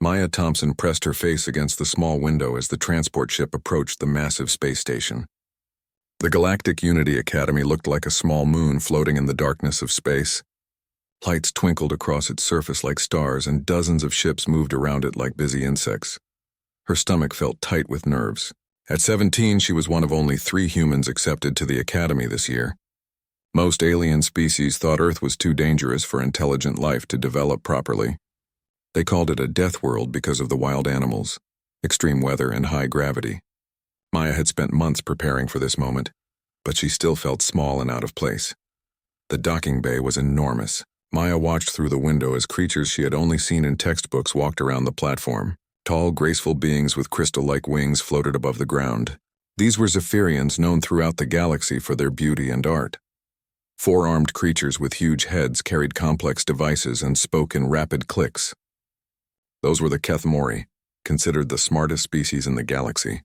Maya Thompson pressed her face against the small window as the transport ship approached the massive space station. The Galactic Unity Academy looked like a small moon floating in the darkness of space. Lights twinkled across its surface like stars, and dozens of ships moved around it like busy insects. Her stomach felt tight with nerves. At 17, she was one of only 3 humans accepted to the Academy this year. Most alien species thought Earth was too dangerous for intelligent life to develop properly. They called it a deathworld because of the wild animals, extreme weather, and high gravity. Maya had spent months preparing for this moment, but she still felt small and out of place. The docking bay was enormous. Maya watched through the window as creatures she had only seen in textbooks walked around the platform. Tall, graceful beings with crystal-like wings floated above the ground. These were Zephyrians, known throughout the galaxy for their beauty and art. 4-armed creatures with huge heads carried complex devices and spoke in rapid clicks. Those were the Kethmori, considered the smartest species in the galaxy.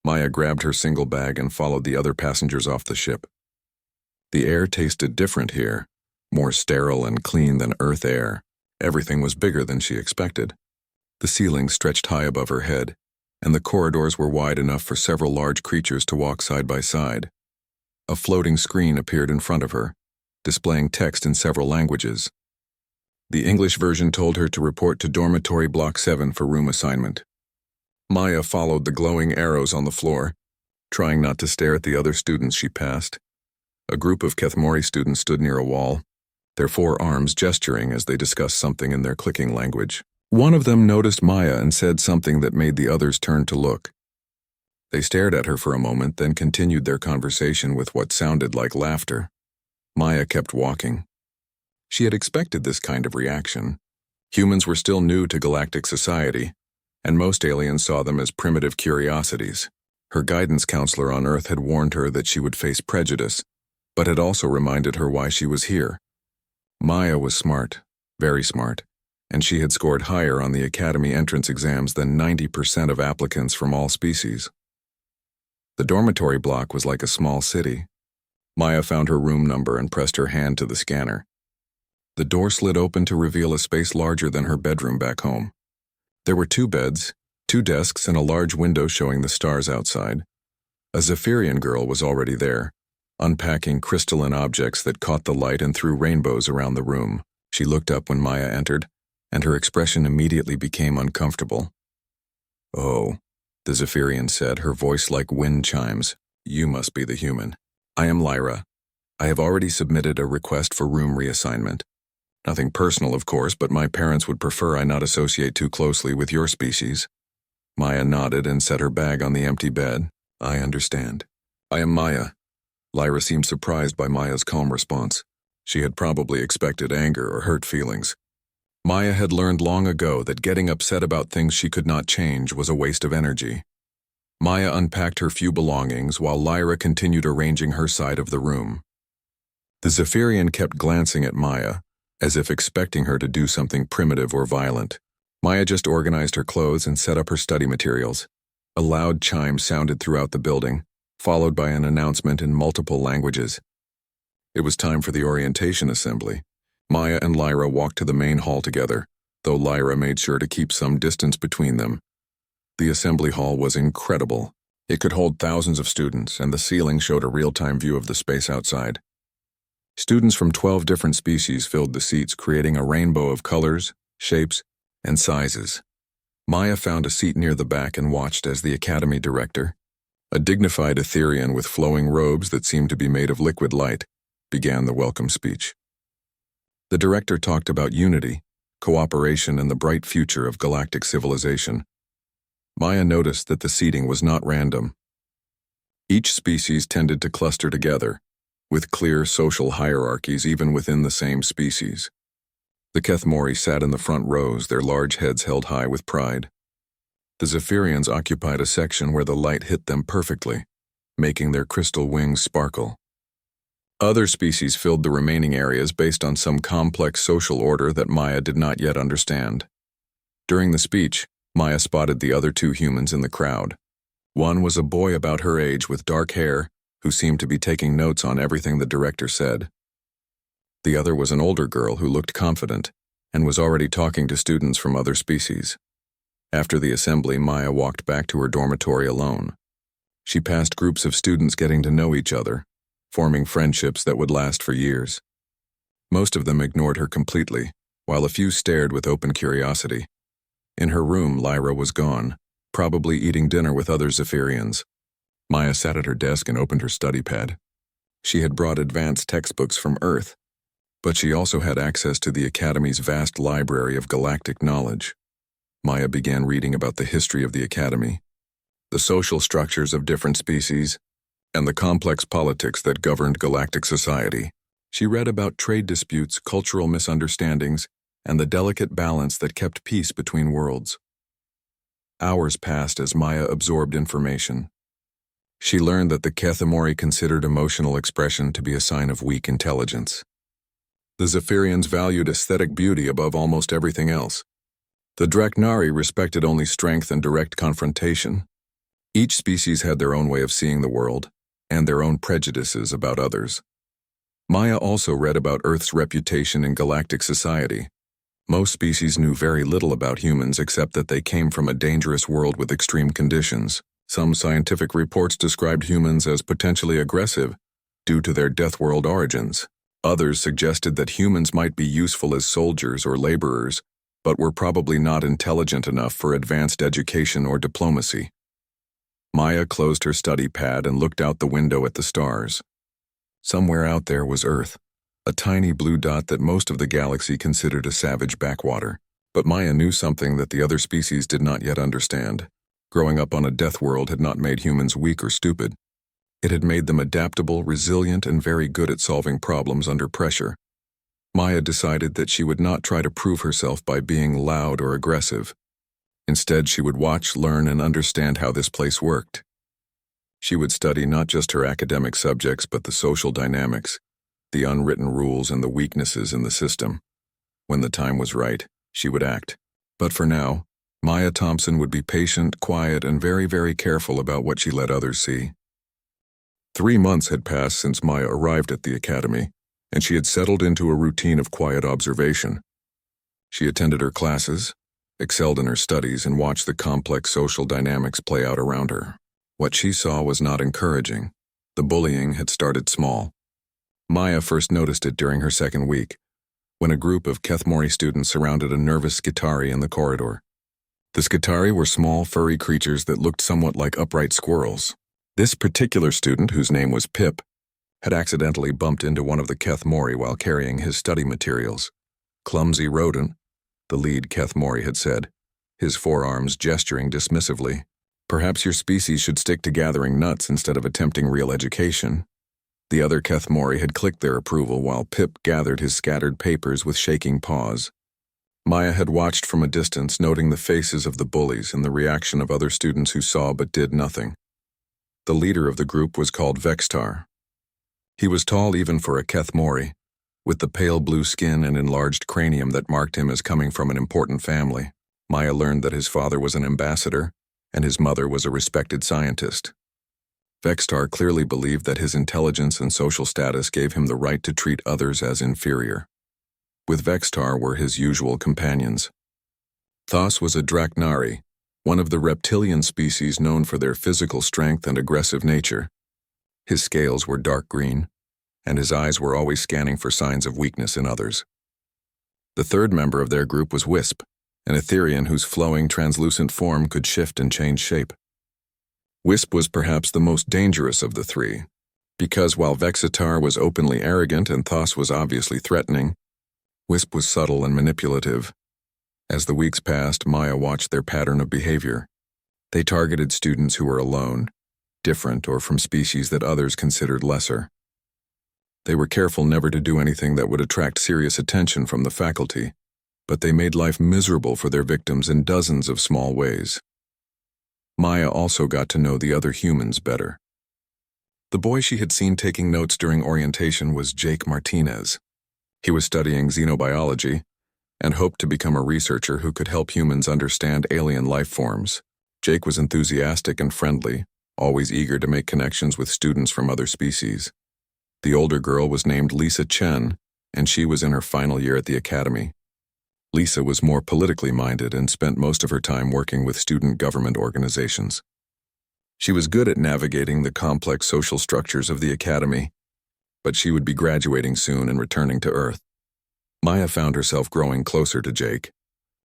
Maya grabbed her single bag and followed the other passengers off the ship. The air tasted different here, more sterile and clean than Earth air. Everything was bigger than she expected. The ceiling stretched high above her head, and the corridors were wide enough for several large creatures to walk side by side. A floating screen appeared in front of her, displaying text in several languages. The English version told her to report to Dormitory Block 7 for room assignment. Maya followed the glowing arrows on the floor, trying not to stare at the other students she passed. A group of Kethmori students stood near a wall, their 4 arms gesturing as they discussed something in their clicking language. One of them noticed Maya and said something that made the others turn to look. They stared at her for a moment, then continued their conversation with what sounded like laughter. Maya kept walking. She had expected this kind of reaction. Humans were still new to galactic society, and most aliens saw them as primitive curiosities. Her guidance counselor on Earth had warned her that she would face prejudice, but had also reminded her why she was here. Maya was smart, very smart, and she had scored higher on the Academy entrance exams than 90% of applicants from all species. The dormitory block was like a small city. Maya found her room number and pressed her hand to the scanner. The door slid open to reveal a space larger than her bedroom back home. There were 2 beds, 2 desks, and a large window showing the stars outside. A Zephyrian girl was already there, unpacking crystalline objects that caught the light and threw rainbows around the room. She looked up when Maya entered, and her expression immediately became uncomfortable. "Oh," the Zephyrian said, her voice like wind chimes. "You must be the human. I am Lyra. I have already submitted a request for room reassignment. Nothing personal, of course, but my parents would prefer I not associate too closely with your species." Maya nodded and set her bag on the empty bed. "I understand. I am Maya." Lyra seemed surprised by Maya's calm response. She had probably expected anger or hurt feelings. Maya had learned long ago that getting upset about things she could not change was a waste of energy. Maya unpacked her few belongings while Lyra continued arranging her side of the room. The Zephyrian kept glancing at Maya, as if expecting her to do something primitive or violent. Maya just organized her clothes and set up her study materials. A loud chime sounded throughout the building, followed by an announcement in multiple languages. It was time for the orientation assembly. Maya and Lyra walked to the main hall together, though Lyra made sure to keep some distance between them. The assembly hall was incredible. It could hold thousands of students, and the ceiling showed a real-time view of the space outside. Students from 12 different species filled the seats, creating a rainbow of colors, shapes, and sizes. Maya found a seat near the back and watched as the Academy director, a dignified Etherian with flowing robes that seemed to be made of liquid light, began the welcome speech. The director talked about unity, cooperation, and the bright future of galactic civilization. Maya noticed that the seating was not random. Each species tended to cluster together, with clear social hierarchies even within the same species. The Kethmori sat in the front rows, their large heads held high with pride. The Zephyrians occupied a section where the light hit them perfectly, making their crystal wings sparkle. Other species filled the remaining areas based on some complex social order that Maya did not yet understand. During the speech, Maya spotted the other 2 humans in the crowd. One was a boy about her age with dark hair, who seemed to be taking notes on everything the director said. The other was an older girl who looked confident and was already talking to students from other species. After the assembly, Maya walked back to her dormitory alone. She passed groups of students getting to know each other, forming friendships that would last for years. Most of them ignored her completely, while a few stared with open curiosity. In her room, Lyra was gone, probably eating dinner with other Zephyrians. Maya sat at her desk and opened her study pad. She had brought advanced textbooks from Earth, but she also had access to the Academy's vast library of galactic knowledge. Maya began reading about the history of the Academy, the social structures of different species, and the complex politics that governed galactic society. She read about trade disputes, cultural misunderstandings, and the delicate balance that kept peace between worlds. Hours passed as Maya absorbed information. She learned that the Kethemori considered emotional expression to be a sign of weak intelligence. The Zephyrians valued aesthetic beauty above almost everything else. The Draknari respected only strength and direct confrontation. Each species had their own way of seeing the world, and their own prejudices about others. Maya also read about Earth's reputation in galactic society. Most species knew very little about humans except that they came from a dangerous world with extreme conditions. Some scientific reports described humans as potentially aggressive due to their Deathworld origins. Others suggested that humans might be useful as soldiers or laborers, but were probably not intelligent enough for advanced education or diplomacy. Maya closed her study pad and looked out the window at the stars. Somewhere out there was Earth, a tiny blue dot that most of the galaxy considered a savage backwater. But Maya knew something that the other species did not yet understand. Growing up on a death world had not made humans weak or stupid. It had made them adaptable, resilient, and very good at solving problems under pressure. Maya decided that she would not try to prove herself by being loud or aggressive. Instead, she would watch, learn, and understand how this place worked. She would study not just her academic subjects but the social dynamics, the unwritten rules, and the weaknesses in the system. When the time was right, she would act. But for now, Maya Thompson would be patient, quiet, and very, very careful about what she let others see. 3 months had passed since Maya arrived at the Academy, and she had settled into a routine of quiet observation. She attended her classes, excelled in her studies, and watched the complex social dynamics play out around her. What she saw was not encouraging. The bullying had started small. Maya first noticed it during her second week, when a group of Kethmori students surrounded a nervous Skitari in the corridor. The Skitari were small, furry creatures that looked somewhat like upright squirrels. This particular student, whose name was Pip, had accidentally bumped into one of the Kethmori while carrying his study materials. "Clumsy rodent," the lead Kethmori had said, his forearms gesturing dismissively. "Perhaps your species should stick to gathering nuts instead of attempting real education." The other Kethmori had clicked their approval while Pip gathered his scattered papers with shaking paws. Maya had watched from a distance, noting the faces of the bullies and the reaction of other students who saw but did nothing. The leader of the group was called Vextar. He was tall even for a Kethmori, with the pale blue skin and enlarged cranium that marked him as coming from an important family. Maya learned that his father was an ambassador, and his mother was a respected scientist. Vextar clearly believed that his intelligence and social status gave him the right to treat others as inferior. With Vextar were his usual companions. Thos was a Draknari, one of the reptilian species known for their physical strength and aggressive nature. His scales were dark green, and his eyes were always scanning for signs of weakness in others. The third member of their group was Wisp, an Etherian whose flowing, translucent form could shift and change shape. Wisp was perhaps the most dangerous of the three, because while Vexitar was openly arrogant and Thos was obviously threatening, Wisp was subtle and manipulative. As the weeks passed, Maya watched their pattern of behavior. They targeted students who were alone, different, or from species that others considered lesser. They were careful never to do anything that would attract serious attention from the faculty, but they made life miserable for their victims in dozens of small ways. Maya also got to know the other humans better. The boy she had seen taking notes during orientation was Jake Martinez. He was studying xenobiology and hoped to become a researcher who could help humans understand alien life forms. Jake was enthusiastic and friendly, always eager to make connections with students from other species. The older girl was named Lisa Chen, and she was in her final year at the academy. Lisa was more politically minded and spent most of her time working with student government organizations. She was good at navigating the complex social structures of the academy, but she would be graduating soon and returning to Earth. Maya found herself growing closer to Jake,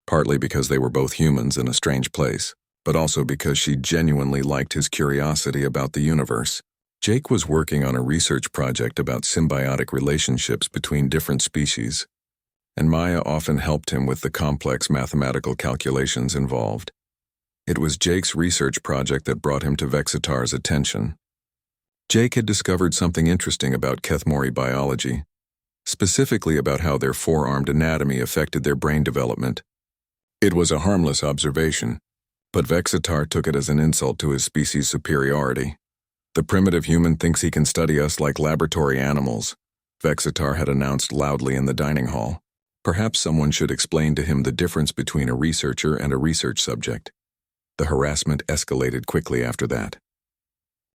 partly because they were both humans in a strange place, but also because she genuinely liked his curiosity about the universe. Jake was working on a research project about symbiotic relationships between different species, and Maya often helped him with the complex mathematical calculations involved. It was Jake's research project that brought him to Vexitar's attention. Jake had discovered something interesting about Kethmori biology, specifically about how their four-armed anatomy affected their brain development. It was a harmless observation, but Vexitar took it as an insult to his species' superiority. "The primitive human thinks he can study us like laboratory animals," Vexitar had announced loudly in the dining hall. Perhaps someone should explain to him the difference between a researcher and a research subject. The harassment escalated quickly after that.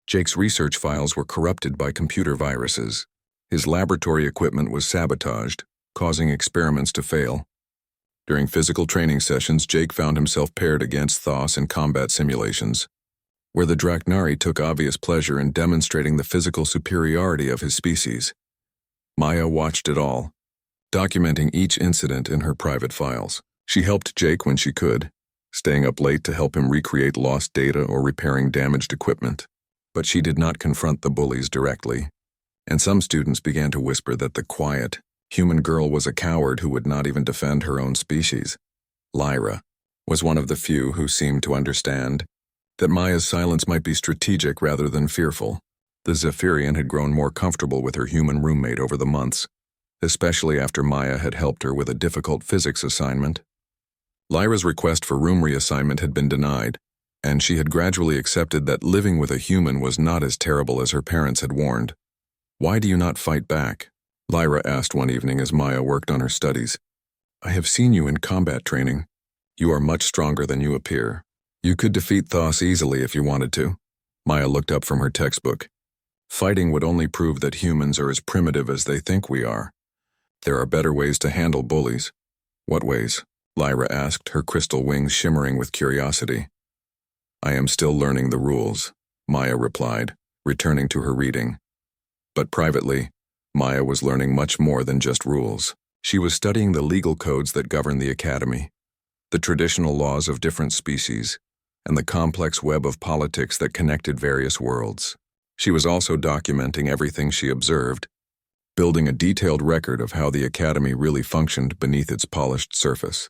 Jake's research files were corrupted by computer viruses. His laboratory equipment was sabotaged, causing experiments to fail. During physical training sessions, Jake found himself paired against Thos in combat simulations, where the Draknari took obvious pleasure in demonstrating the physical superiority of his species. Maya watched it all, documenting each incident in her private files. She helped Jake when she could, staying up late to help him recreate lost data or repairing damaged equipment. But she did not confront the bullies directly, and some students began to whisper that the quiet, human girl was a coward who would not even defend her own species. Lyra was one of the few who seemed to understand that Maya's silence might be strategic rather than fearful. The Zephyrian had grown more comfortable with her human roommate over the months, especially after Maya had helped her with a difficult physics assignment. Lyra's request for room reassignment had been denied, and she had gradually accepted that living with a human was not as terrible as her parents had warned. "Why do you not fight back?" Lyra asked one evening as Maya worked on her studies. "I have seen you in combat training. You are much stronger than you appear. You could defeat Thos easily if you wanted to." Maya looked up from her textbook. "Fighting would only prove that humans are as primitive as they think we are. There are better ways to handle bullies." "What ways?" Lyra asked, her crystal wings shimmering with curiosity. "I am still learning the rules," Maya replied, returning to her reading. But privately, Maya was learning much more than just rules. She was studying the legal codes that govern the academy, the traditional laws of different species, and the complex web of politics that connected various worlds. She was also documenting everything she observed, building a detailed record of how the academy really functioned beneath its polished surface.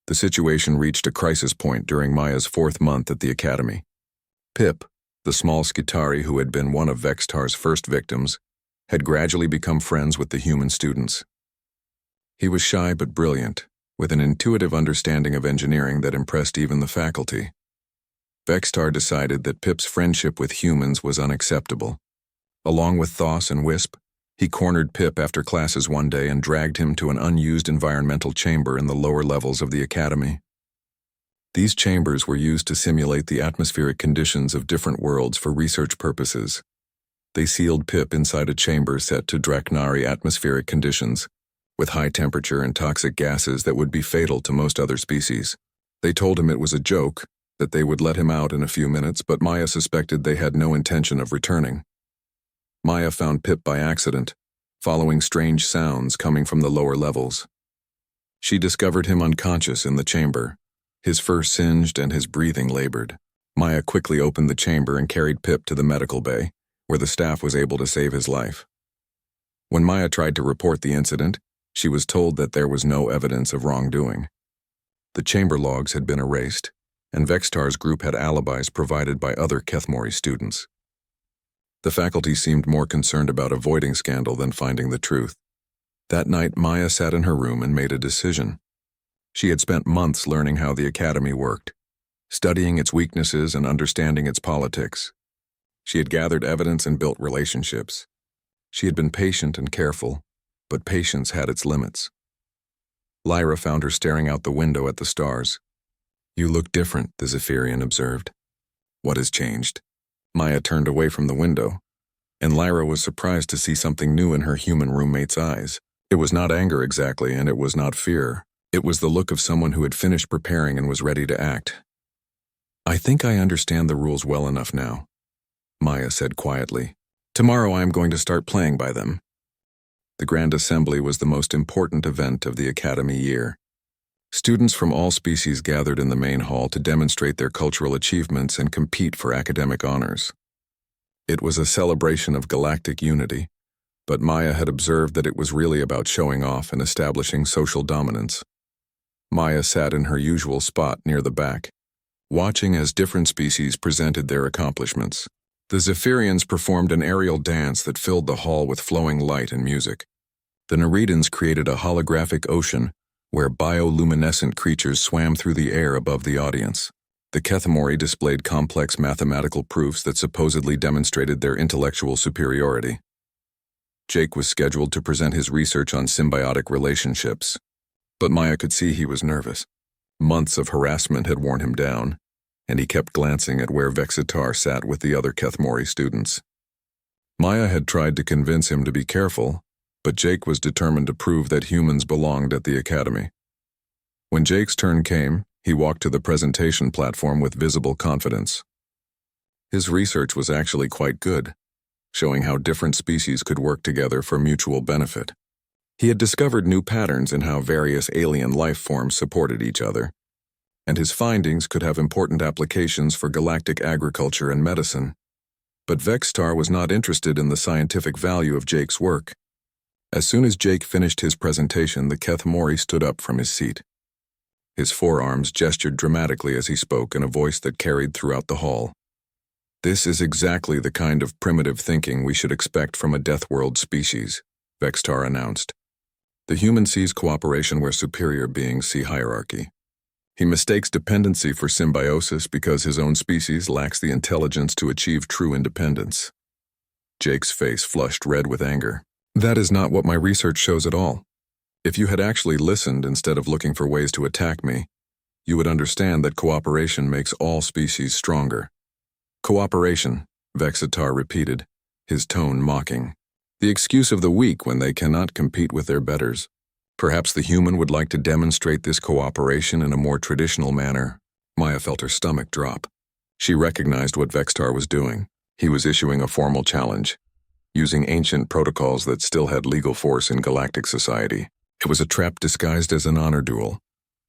The situation reached a crisis point during Maya's 4th month at the academy. Pip, the small Skitari who had been one of Vexitar's first victims, had gradually become friends with the human students. He was shy but brilliant, with an intuitive understanding of engineering that impressed even the faculty. Vexitar decided that Pip's friendship with humans was unacceptable. Along with Thos and Wisp, he cornered Pip after classes one day and dragged him to an unused environmental chamber in the lower levels of the academy. These chambers were used to simulate the atmospheric conditions of different worlds for research purposes. They sealed Pip inside a chamber set to Draknari atmospheric conditions, with high temperature and toxic gases that would be fatal to most other species. They told him it was a joke, that they would let him out in a few minutes, but Maya suspected they had no intention of returning. Maya found Pip by accident, following strange sounds coming from the lower levels. She discovered him unconscious in the chamber, his fur singed and his breathing labored. Maya quickly opened the chamber and carried Pip to the medical bay, where the staff was able to save his life. When Maya tried to report the incident, she was told that there was no evidence of wrongdoing. The chamber logs had been erased, and Vexitar's group had alibis provided by other Kethmori students. The faculty seemed more concerned about avoiding scandal than finding the truth. That night, Maya sat in her room and made a decision. She had spent months learning how the academy worked, studying its weaknesses and understanding its politics. She had gathered evidence and built relationships. She had been patient and careful, but patience had its limits. Lyra found her staring out the window at the stars. "You look different," the Zephyrian observed. "What has changed?" Maya turned away from the window, and Lyra was surprised to see something new in her human roommate's eyes. It was not anger exactly, and it was not fear. It was the look of someone who had finished preparing and was ready to act. "I think I understand the rules well enough now," Maya said quietly. "Tomorrow I am going to start playing by them." The Grand Assembly was the most important event of the Academy year. Students from all species gathered in the main hall to demonstrate their cultural achievements and compete for academic honors. It was a celebration of galactic unity, but Maya had observed that it was really about showing off and establishing social dominance. Maya sat in her usual spot near the back, watching as different species presented their accomplishments. The Zephyrians performed an aerial dance that filled the hall with flowing light and music. The Nereidans created a holographic ocean where bioluminescent creatures swam through the air above the audience. The Kethemori displayed complex mathematical proofs that supposedly demonstrated their intellectual superiority. Jake was scheduled to present his research on symbiotic relationships, but Maya could see he was nervous. Months of harassment had worn him down, and he kept glancing at where Vexitar sat with the other Kethemori students. Maya had tried to convince him to be careful, but Jake was determined to prove that humans belonged at the Academy. When Jake's turn came, he walked to the presentation platform with visible confidence. His research was actually quite good, showing how different species could work together for mutual benefit. He had discovered new patterns in how various alien life forms supported each other, and his findings could have important applications for galactic agriculture and medicine. But Vextar was not interested in the scientific value of Jake's work. As soon as Jake finished his presentation, the Kethemori stood up from his seat. His forearms gestured dramatically as he spoke in a voice that carried throughout the hall. "This is exactly the kind of primitive thinking we should expect from a Deathworld species," Vextar announced. "The human sees cooperation where superior beings see hierarchy. He mistakes dependency for symbiosis because his own species lacks the intelligence to achieve true independence." Jake's face flushed red with anger. "That is not what my research shows at all. If you had actually listened instead of looking for ways to attack me, you would understand that cooperation makes all species stronger." "Cooperation," Vexitar repeated, his tone mocking. "The excuse of the weak when they cannot compete with their betters. Perhaps the human would like to demonstrate this cooperation in a more traditional manner." Maya felt her stomach drop. She recognized what Vextar was doing. He was issuing a formal challenge, using ancient protocols that still had legal force in galactic society. It was a trap disguised as an honor duel.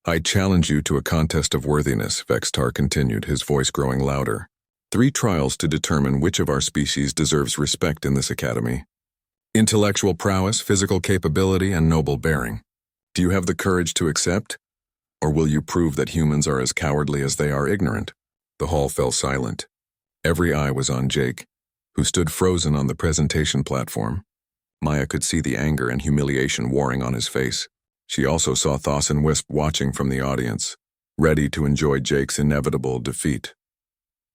"I challenge you to a contest of worthiness," Vextar continued, his voice growing louder. "3 trials to determine which of our species deserves respect in this academy. Intellectual prowess, physical capability, and noble bearing. Do you have the courage to accept? Or will you prove that humans are as cowardly as they are ignorant?" The hall fell silent. Every eye was on Jake, who stood frozen on the presentation platform. Maya could see the anger and humiliation warring on his face. She also saw Thos and Wisp watching from the audience, ready to enjoy Jake's inevitable defeat.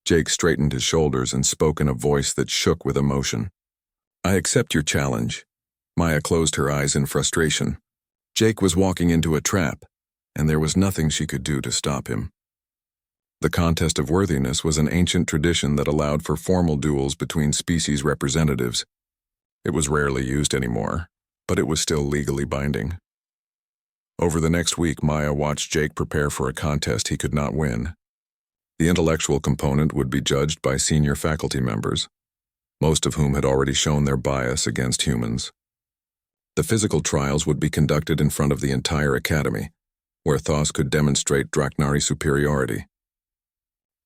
Jake straightened his shoulders and spoke in a voice that shook with emotion. "I accept your challenge." Maya closed her eyes in frustration. Jake was walking into a trap, and there was nothing she could do to stop him. The contest of worthiness was an ancient tradition that allowed for formal duels between species representatives. It was rarely used anymore, but it was still legally binding. Over the next week, Maya watched Jake prepare for a contest he could not win. The intellectual component would be judged by senior faculty members, most of whom had already shown their bias against humans. The physical trials would be conducted in front of the entire academy, where Thos could demonstrate Draknari superiority.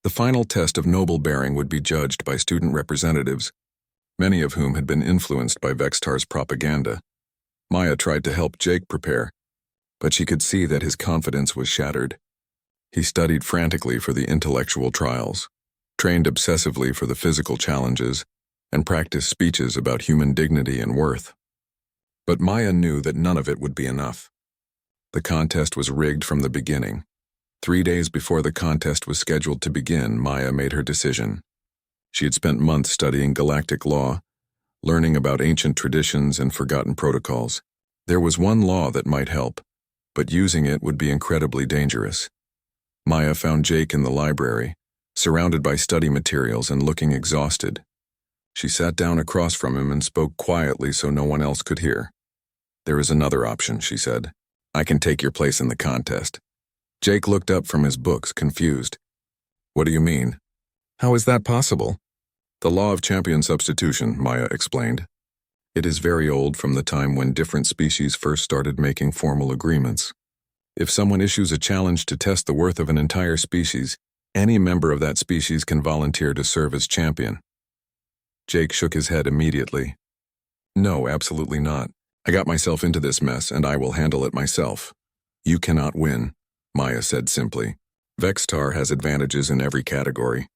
The final test of noble bearing would be judged by student representatives, many of whom had been influenced by Vextar's propaganda. Maya tried to help Jake prepare, but she could see that his confidence was shattered. He studied frantically for the intellectual trials, trained obsessively for the physical challenges, and practiced speeches about human dignity and worth. But Maya knew that none of it would be enough. The contest was rigged from the beginning. 3 days before the contest was scheduled to begin, Maya made her decision. She had spent months studying galactic law, learning about ancient traditions and forgotten protocols. There was one law that might help, but using it would be incredibly dangerous. Maya found Jake in the library, surrounded by study materials and looking exhausted. She sat down across from him and spoke quietly so no one else could hear. "There is another option," she said. I can take your place in the contest. Jake looked up from his books, confused. What do you mean? How is that possible? The law of champion substitution, Maya explained. It is very old, from the time when different species first started making formal agreements. If someone issues a challenge to test the worth of an entire species, any member of that species can volunteer to serve as champion. Jake shook his head immediately. No, absolutely not. I got myself into this mess, and I will handle it myself. You cannot win, Maya said simply. Vextar has advantages in every category.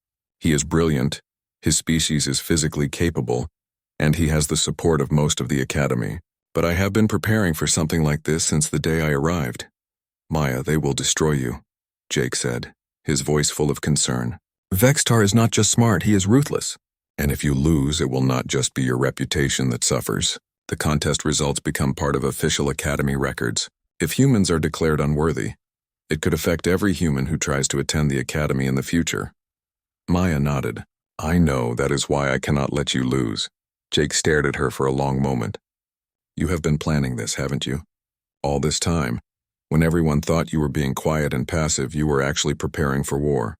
He is brilliant, his species is physically capable, and he has the support of most of the Academy. But I have been preparing for something like this since the day I arrived. Maya, they will destroy you, Jake said, his voice full of concern. Vextar is not just smart, he is ruthless. And if you lose, it will not just be your reputation that suffers. The contest results become part of official Academy records. If humans are declared unworthy, it could affect every human who tries to attend the Academy in the future. Maya nodded. I know, that is why I cannot let you lose. Jake stared at her for a long moment. You have been planning this, haven't you? All this time, when everyone thought you were being quiet and passive, you were actually preparing for war.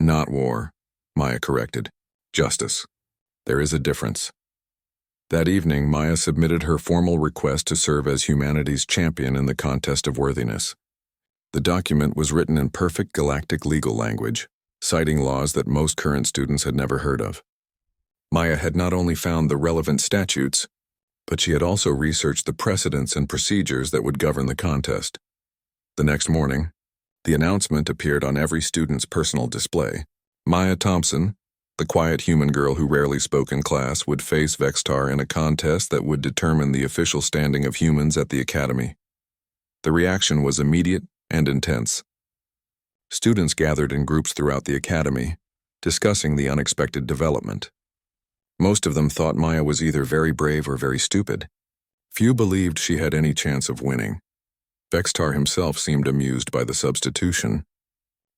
Not war, Maya corrected. Justice. There is a difference. That evening, Maya submitted her formal request to serve as humanity's champion in the contest of worthiness. The document was written in perfect galactic legal language, citing laws that most current students had never heard of. Maya had not only found the relevant statutes, but she had also researched the precedents and procedures that would govern the contest. The next morning, the announcement appeared on every student's personal display. Maya Thompson, the quiet human girl who rarely spoke in class, would face Vextar in a contest that would determine the official standing of humans at the Academy. The reaction was immediate and intense. Students gathered in groups throughout the Academy, discussing the unexpected development. Most of them thought Maya was either very brave or very stupid. Few believed she had any chance of winning. Vextar himself seemed amused by the substitution.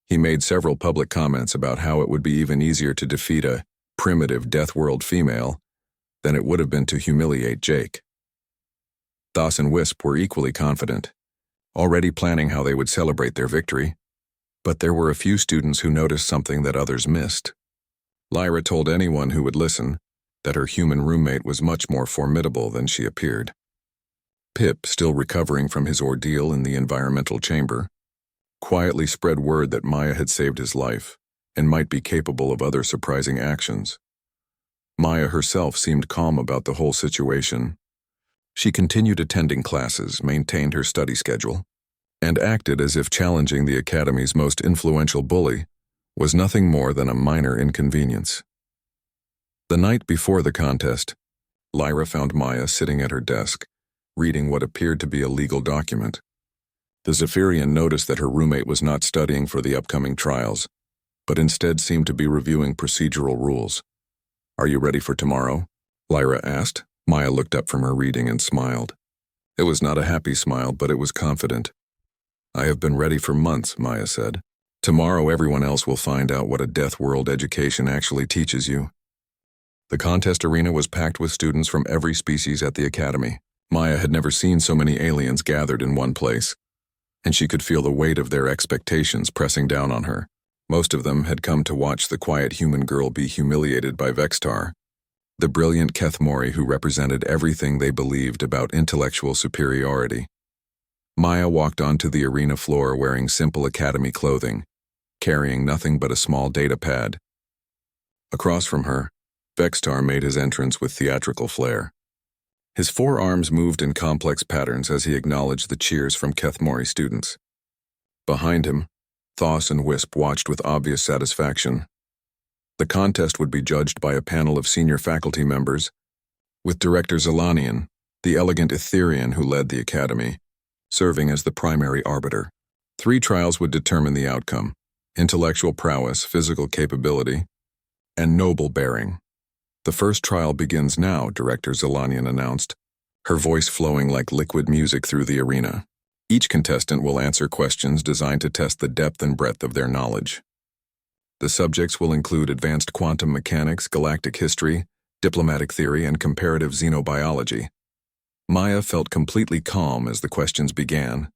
He made several public comments about how it would be even easier to defeat a primitive Deathworld female than it would have been to humiliate Jake. Thos and Wisp were equally confident, already planning how they would celebrate their victory. But there were a few students who noticed something that others missed. Lyra told anyone who would listen that her human roommate was much more formidable than she appeared. Pip, still recovering from his ordeal in the environmental chamber, quietly spread word that Maya had saved his life and might be capable of other surprising actions. Maya herself seemed calm about the whole situation. She continued attending classes, maintained her study schedule, and acted as if challenging the Academy's most influential bully was nothing more than a minor inconvenience. The night before the contest, Lyra found Maya sitting at her desk, reading what appeared to be a legal document. The Zephyrian noticed that her roommate was not studying for the upcoming trials, but instead seemed to be reviewing procedural rules. Are you ready for tomorrow? Lyra asked. Maya looked up from her reading and smiled. It was not a happy smile, but it was confident. I have been ready for months, Maya said. Tomorrow everyone else will find out what a Deathworld education actually teaches you. The contest arena was packed with students from every species at the Academy. Maya had never seen so many aliens gathered in one place, and she could feel the weight of their expectations pressing down on her. Most of them had come to watch the quiet human girl be humiliated by Vextar, the brilliant Kethmori who represented everything they believed about intellectual superiority. Maya walked onto the arena floor wearing simple Academy clothing, carrying nothing but a small data pad. Across from her, Vextar made his entrance with theatrical flair. His forearms moved in complex patterns as he acknowledged the cheers from Kethmori students. Behind him, Thos and Wisp watched with obvious satisfaction. The contest would be judged by a panel of senior faculty members, with Director Zelanian, the elegant Etherian who led the Academy, serving as the primary arbiter. 3 trials would determine the outcome: intellectual prowess, physical capability, and noble bearing. The first trial begins now, Director Zelanian announced, her voice flowing like liquid music through the arena. Each contestant will answer questions designed to test the depth and breadth of their knowledge. The subjects will include advanced quantum mechanics, galactic history, diplomatic theory, and comparative xenobiology. Maya felt completely calm as the questions began,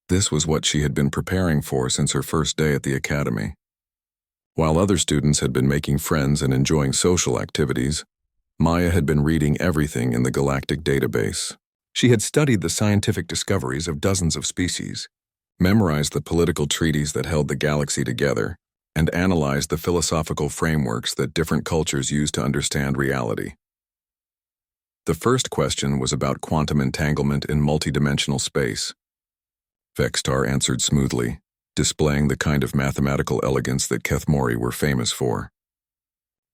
This was what she had been preparing for since her first day at the academy. While other students had been making friends and enjoying social activities, Maya had been reading everything in the galactic database. She had studied the scientific discoveries of dozens of species, memorized the political treaties that held the galaxy together, and analyzed the philosophical frameworks that different cultures used to understand reality. The first question was about quantum entanglement in multidimensional space. Vextar answered smoothly, displaying the kind of mathematical elegance that Kethmori were famous for.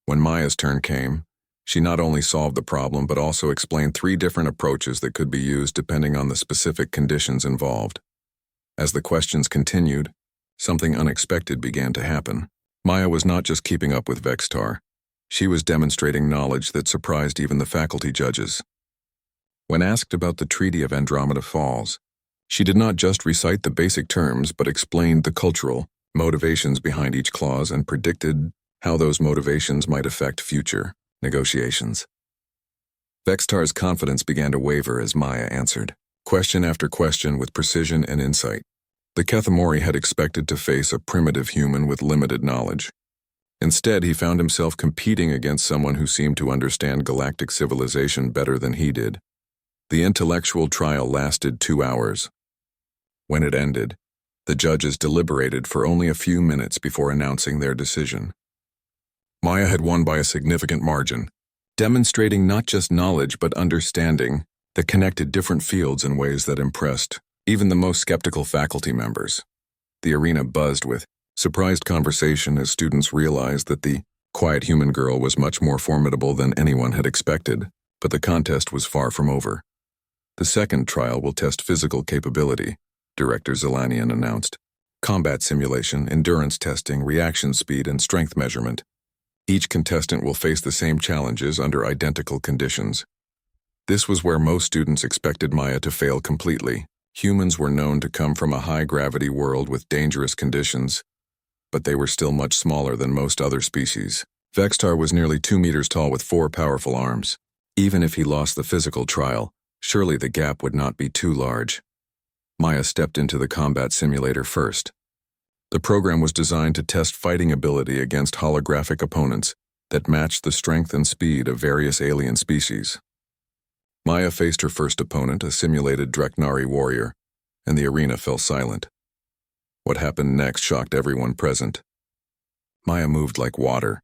When Maya's turn came, she not only solved the problem but also explained 3 different approaches that could be used depending on the specific conditions involved. As the questions continued, something unexpected began to happen. Maya was not just keeping up with Vextar. She was demonstrating knowledge that surprised even the faculty judges. When asked about the Treaty of Andromeda Falls, she did not just recite the basic terms but explained the cultural motivations behind each clause and predicted how those motivations might affect future negotiations. Vextar's confidence began to waver as Maya answered question after question with precision and insight. The Kethmori had expected to face a primitive human with limited knowledge. Instead, he found himself competing against someone who seemed to understand galactic civilization better than he did. The intellectual trial lasted 2 hours. When it ended, the judges deliberated for only a few minutes before announcing their decision. Maya had won by a significant margin, demonstrating not just knowledge but understanding that connected different fields in ways that impressed even the most skeptical faculty members. The arena buzzed with surprised conversation as students realized that the quiet human girl was much more formidable than anyone had expected, but the contest was far from over. The second trial will test physical capability, Director Zelanian announced. Combat simulation, endurance testing, reaction speed, and strength measurement. Each contestant will face the same challenges under identical conditions. This was where most students expected Maya to fail completely. Humans were known to come from a high-gravity world with dangerous conditions, but they were still much smaller than most other species. Vextar was nearly 2 meters tall with 4 powerful arms. Even if he lost the physical trial, surely the gap would not be too large. Maya stepped into the combat simulator first. The program was designed to test fighting ability against holographic opponents that matched the strength and speed of various alien species. Maya faced her first opponent, a simulated Dreknari warrior, and the arena fell silent. What happened next shocked everyone present. Maya moved like water,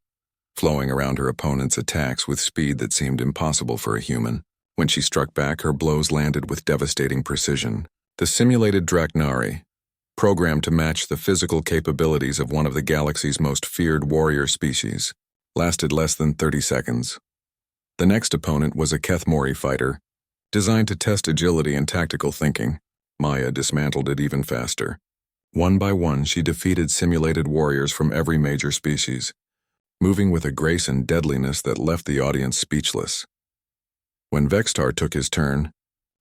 flowing around her opponent's attacks with speed that seemed impossible for a human. When she struck back, her blows landed with devastating precision. The simulated Dreknari, programmed to match the physical capabilities of one of the galaxy's most feared warrior species, lasted less than 30 seconds. The next opponent was a Kethmori fighter, designed to test agility and tactical thinking. Maya dismantled it even faster. One by one, she defeated simulated warriors from every major species, moving with a grace and deadliness that left the audience speechless. When Vextar took his turn,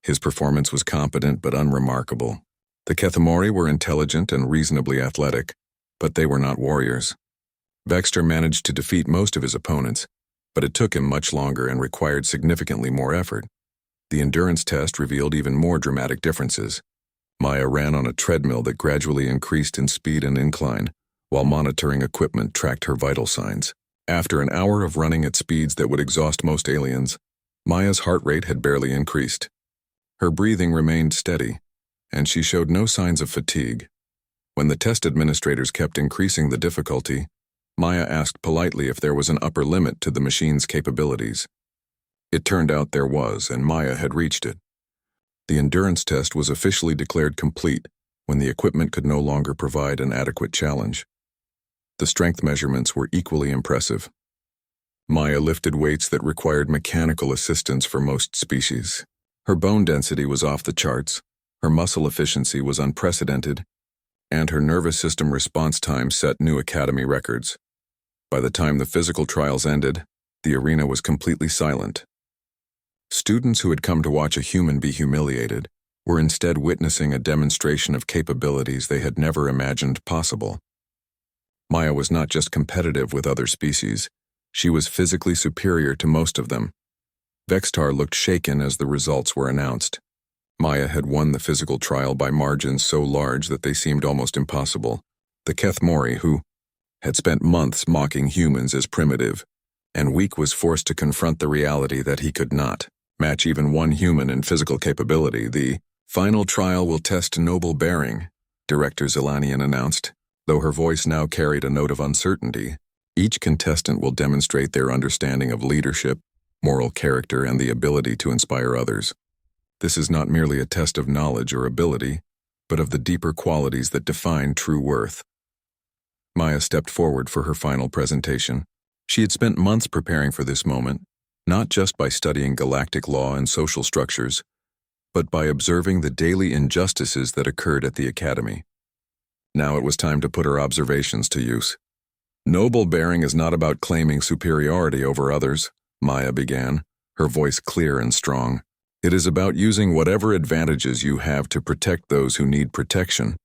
his performance was competent but unremarkable. The Kethmori were intelligent and reasonably athletic, but they were not warriors. Vextar managed to defeat most of his opponents, but it took him much longer and required significantly more effort. The endurance test revealed even more dramatic differences. Maya ran on a treadmill that gradually increased in speed and incline, while monitoring equipment tracked her vital signs. After an hour of running at speeds that would exhaust most aliens, Maya's heart rate had barely increased. Her breathing remained steady, and she showed no signs of fatigue. When the test administrators kept increasing the difficulty, Maya asked politely if there was an upper limit to the machine's capabilities. It turned out there was, and Maya had reached it. The endurance test was officially declared complete when the equipment could no longer provide an adequate challenge. The strength measurements were equally impressive. Maya lifted weights that required mechanical assistance for most species. Her bone density was off the charts, her muscle efficiency was unprecedented, and her nervous system response time set new academy records. By the time the physical trials ended, the arena was completely silent. Students who had come to watch a human be humiliated were instead witnessing a demonstration of capabilities they had never imagined possible. Maya was not just competitive with other species, she was physically superior to most of them. Vextar looked shaken as the results were announced. Maya had won the physical trial by margins so large that they seemed almost impossible. The Kethmori, who had spent months mocking humans as primitive, and weak, was forced to confront the reality that he could not match even one human in physical capability. The final trial will test noble bearing, Director Zelanian announced, though her voice now carried a note of uncertainty. Each contestant will demonstrate their understanding of leadership, moral character, and the ability to inspire others. This is not merely a test of knowledge or ability, but of the deeper qualities that define true worth. Maya stepped forward for her final presentation. She had spent months preparing for this moment, not just by studying galactic law and social structures, but by observing the daily injustices that occurred at the Academy. Now it was time to put her observations to use. Noble bearing is not about claiming superiority over others, Maya began, her voice clear and strong. It is about using whatever advantages you have to protect those who need protection,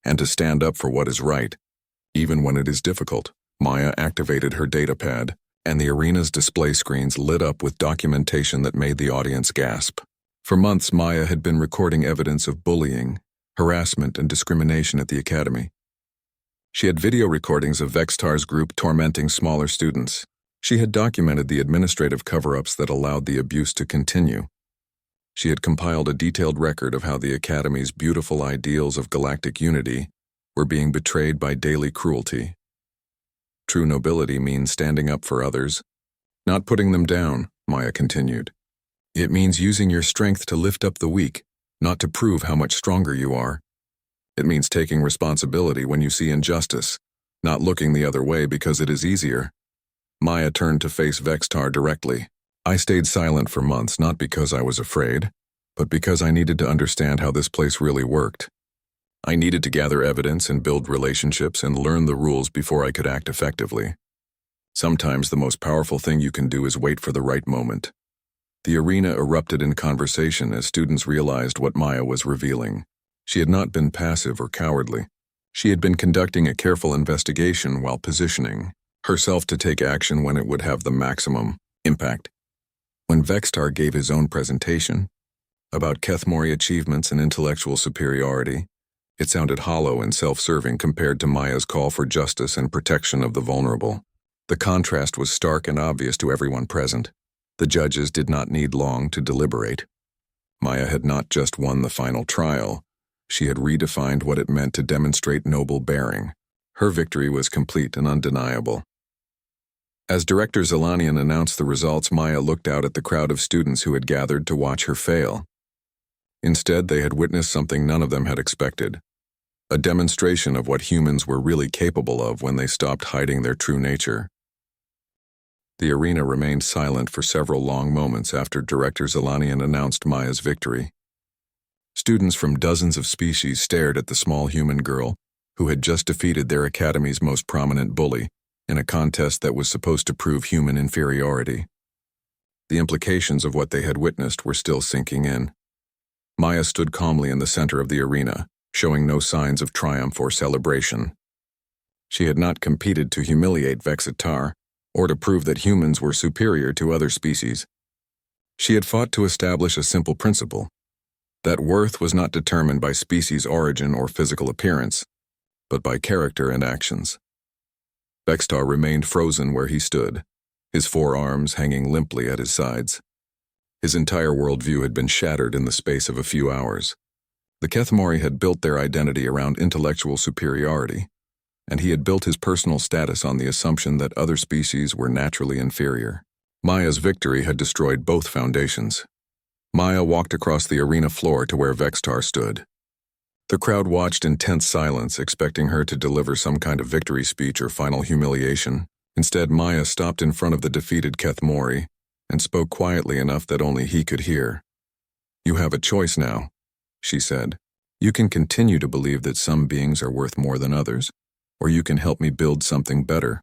and to stand up for what is right, even when it is difficult. Maya activated her datapad, and the arena's display screens lit up with documentation that made the audience gasp. For months, Maya had been recording evidence of bullying, harassment, and discrimination at the Academy. She had video recordings of Vextar's group tormenting smaller students. She had documented the administrative cover-ups that allowed the abuse to continue. She had compiled a detailed record of how the Academy's beautiful ideals of galactic unity were being betrayed by daily cruelty. True nobility means standing up for others, not putting them down, Maya continued. It means using your strength to lift up the weak, not to prove how much stronger you are. It means taking responsibility when you see injustice, not looking the other way because it is easier. Maya turned to face Vextar directly. I stayed silent for months, not because I was afraid, but because I needed to understand how this place really worked. I needed to gather evidence and build relationships and learn the rules before I could act effectively. Sometimes the most powerful thing you can do is wait for the right moment. The arena erupted in conversation as students realized what Maya was revealing. She had not been passive or cowardly. She had been conducting a careful investigation while positioning herself to take action when it would have the maximum impact. When Vextar gave his own presentation about Kethmori achievements and intellectual superiority, it sounded hollow and self-serving compared to Maya's call for justice and protection of the vulnerable. The contrast was stark and obvious to everyone present. The judges did not need long to deliberate. Maya had not just won the final trial, she had redefined what it meant to demonstrate noble bearing. Her victory was complete and undeniable. As Director Zelanian announced the results, Maya looked out at the crowd of students who had gathered to watch her fail. Instead, they had witnessed something none of them had expected. A demonstration of what humans were really capable of when they stopped hiding their true nature. The arena remained silent for several long moments after Director Zelanian announced Maya's victory. Students from dozens of species stared at the small human girl who had just defeated their academy's most prominent bully in a contest that was supposed to prove human inferiority. The implications of what they had witnessed were still sinking in. Maya stood calmly in the center of the arena, showing no signs of triumph or celebration. She had not competed to humiliate Vextar, or to prove that humans were superior to other species. She had fought to establish a simple principle, that worth was not determined by species origin or physical appearance, but by character and actions. Vextar remained frozen where he stood, his forearms hanging limply at his sides. His entire worldview had been shattered in the space of a few hours. The Kethmori had built their identity around intellectual superiority, and he had built his personal status on the assumption that other species were naturally inferior. Maya's victory had destroyed both foundations. Maya walked across the arena floor to where Vextar stood. The crowd watched in tense silence, expecting her to deliver some kind of victory speech or final humiliation. Instead, Maya stopped in front of the defeated Kethmori and spoke quietly enough that only he could hear. "You have a choice now," she said. "You can continue to believe that some beings are worth more than others, or you can help me build something better.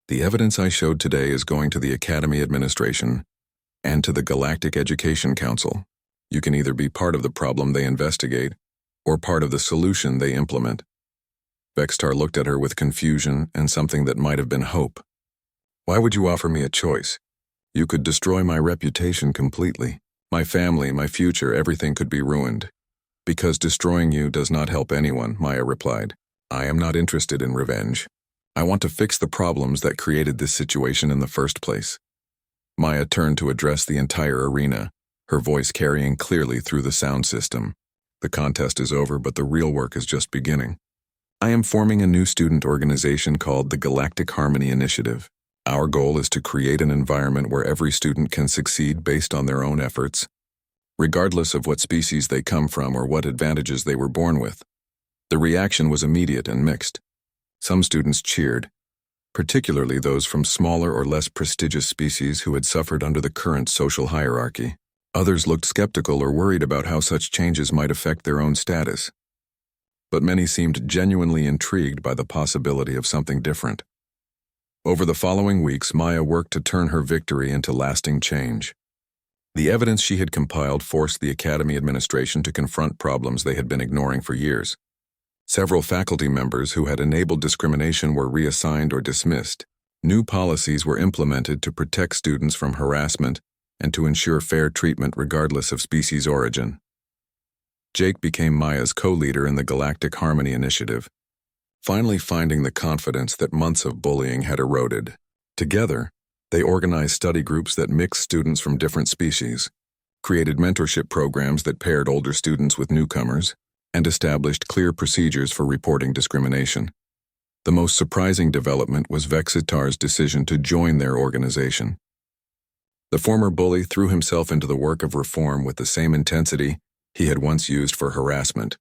The evidence I showed today is going to the Academy Administration and to the Galactic Education Council. You can either be part of the problem they investigate, or part of the solution they implement." Vextar looked at her with confusion and something that might have been hope. "Why would you offer me a choice? You could destroy my reputation completely." My family, my future, everything could be ruined. Because destroying you does not help anyone, Maya replied. I am not interested in revenge. I want to fix the problems that created this situation in the first place. Maya turned to address the entire arena, her voice carrying clearly through the sound system. The contest is over, but the real work is just beginning. I am forming a new student organization called the Galactic Harmony Initiative. Our goal is to create an environment where every student can succeed based on their own efforts, regardless of what species they come from or what advantages they were born with. The reaction was immediate and mixed. Some students cheered, particularly those from smaller or less prestigious species who had suffered under the current social hierarchy. Others looked skeptical or worried about how such changes might affect their own status. But many seemed genuinely intrigued by the possibility of something different. Over the following weeks, Maya worked to turn her victory into lasting change. The evidence she had compiled forced the Academy administration to confront problems they had been ignoring for years. Several faculty members who had enabled discrimination were reassigned or dismissed. New policies were implemented to protect students from harassment and to ensure fair treatment regardless of species origin. Jake became Maya's co-leader in the Galactic Harmony Initiative, finally finding the confidence that months of bullying had eroded. Together, they organized study groups that mixed students from different species, created mentorship programs that paired older students with newcomers, and established clear procedures for reporting discrimination. The most surprising development was Vexitar's decision to join their organization. The former bully threw himself into the work of reform with the same intensity he had once used for harassment.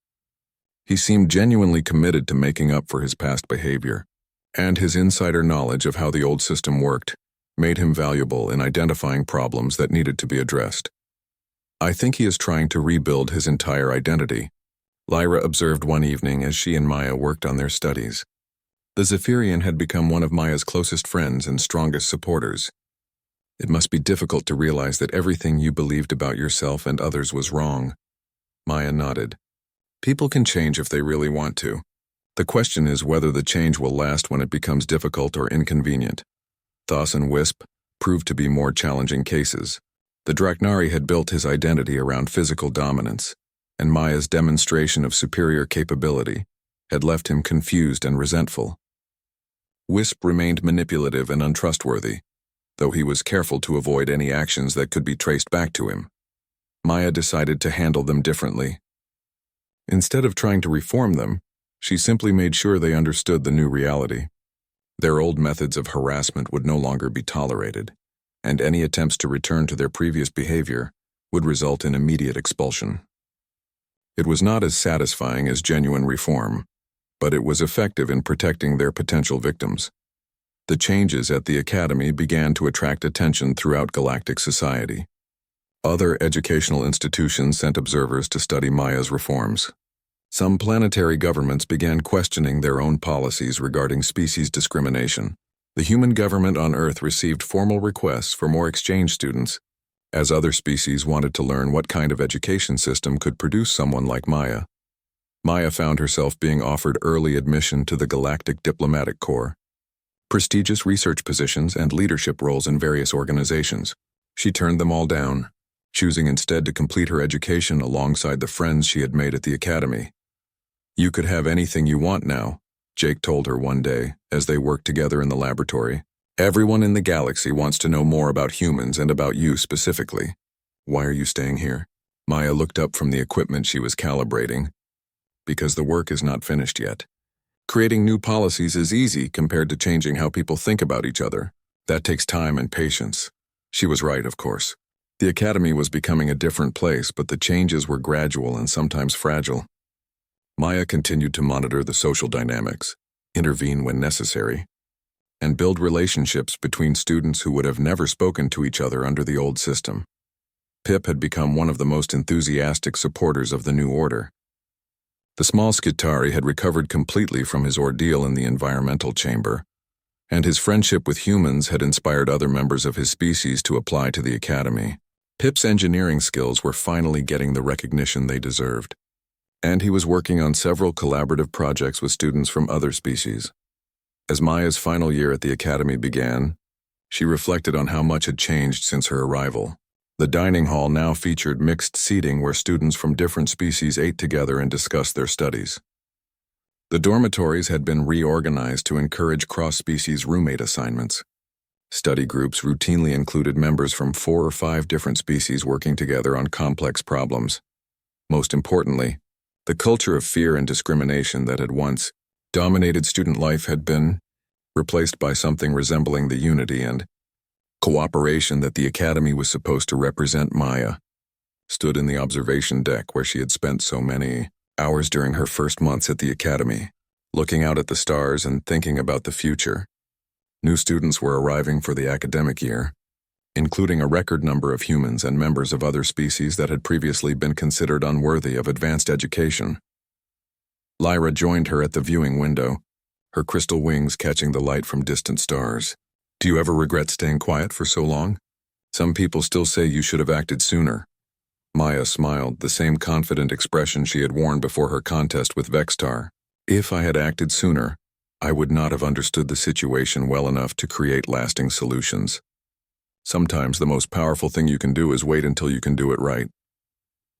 He seemed genuinely committed to making up for his past behavior, and his insider knowledge of how the old system worked made him valuable in identifying problems that needed to be addressed. I think he is trying to rebuild his entire identity, Lyra observed one evening as she and Maya worked on their studies. The Zephyrian had become one of Maya's closest friends and strongest supporters. It must be difficult to realize that everything you believed about yourself and others was wrong. Maya nodded. People can change if they really want to. The question is whether the change will last when it becomes difficult or inconvenient. Thos and Wisp proved to be more challenging cases. The Draknari had built his identity around physical dominance, and Maya's demonstration of superior capability had left him confused and resentful. Wisp remained manipulative and untrustworthy, though he was careful to avoid any actions that could be traced back to him. Maya decided to handle them differently. Instead of trying to reform them, she simply made sure they understood the new reality. Their old methods of harassment would no longer be tolerated, and any attempts to return to their previous behavior would result in immediate expulsion. It was not as satisfying as genuine reform, but it was effective in protecting their potential victims. The changes at the Academy began to attract attention throughout galactic society. Other educational institutions sent observers to study Maya's reforms. Some planetary governments began questioning their own policies regarding species discrimination. The human government on Earth received formal requests for more exchange students, as other species wanted to learn what kind of education system could produce someone like Maya. Maya found herself being offered early admission to the Galactic Diplomatic Corps, prestigious research positions, and leadership roles in various organizations. She turned them all down, choosing instead to complete her education alongside the friends she had made at the Academy. You could have anything you want now, Jake told her one day as they worked together in the laboratory. Everyone in the galaxy wants to know more about humans and about you specifically. Why are you staying here? Maya looked up from the equipment she was calibrating. Because the work is not finished yet. Creating new policies is easy compared to changing how people think about each other. That takes time and patience. She was right, of course. The Academy was becoming a different place, but the changes were gradual and sometimes fragile. Maya continued to monitor the social dynamics, intervene when necessary, and build relationships between students who would have never spoken to each other under the old system. Pip had become one of the most enthusiastic supporters of the new order. The small Skitari had recovered completely from his ordeal in the environmental chamber, and his friendship with humans had inspired other members of his species to apply to the Academy. Pip's engineering skills were finally getting the recognition they deserved, and he was working on several collaborative projects with students from other species. As Maya's final year at the Academy began, she reflected on how much had changed since her arrival. The dining hall now featured mixed seating where students from different species ate together and discussed their studies. The dormitories had been reorganized to encourage cross-species roommate assignments. Study groups routinely included members from 4 or 5 different species working together on complex problems. Most importantly, the culture of fear and discrimination that had once dominated student life had been replaced by something resembling the unity and cooperation that the academy was supposed to represent. Maya stood in the observation deck where she had spent so many hours during her first months at the academy, looking out at the stars and thinking about the future. New students were arriving for the academic year, including a record number of humans and members of other species that had previously been considered unworthy of advanced education. Lyra joined her at the viewing window, her crystal wings catching the light from distant stars. "Do you ever regret staying quiet for so long? Some people still say you should have acted sooner." Maya smiled, the same confident expression she had worn before her contest with Vextar. "If I had acted sooner, I would not have understood the situation well enough to create lasting solutions. Sometimes the most powerful thing you can do is wait until you can do it right."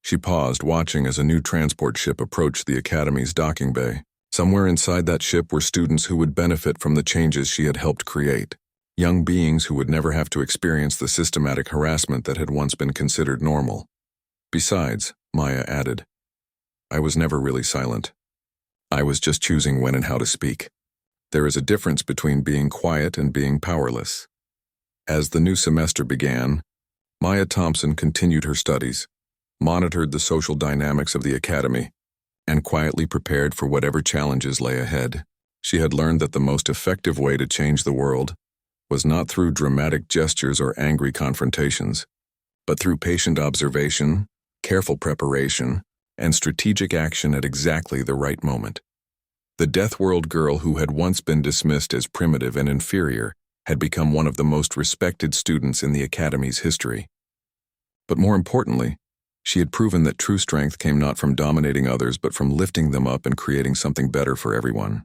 She paused, watching as a new transport ship approached the Academy's docking bay. Somewhere inside that ship were students who would benefit from the changes she had helped create. Young beings who would never have to experience the systematic harassment that had once been considered normal. Besides, Maya added, I was never really silent. I was just choosing when and how to speak. There is a difference between being quiet and being powerless. As the new semester began, Maya Thompson continued her studies, monitored the social dynamics of the academy, and quietly prepared for whatever challenges lay ahead. She had learned that the most effective way to change the world was not through dramatic gestures or angry confrontations, but through patient observation, careful preparation, and strategic action at exactly the right moment. The Deathworld girl who had once been dismissed as primitive and inferior had become one of the most respected students in the Academy's history. But more importantly, she had proven that true strength came not from dominating others but from lifting them up and creating something better for everyone.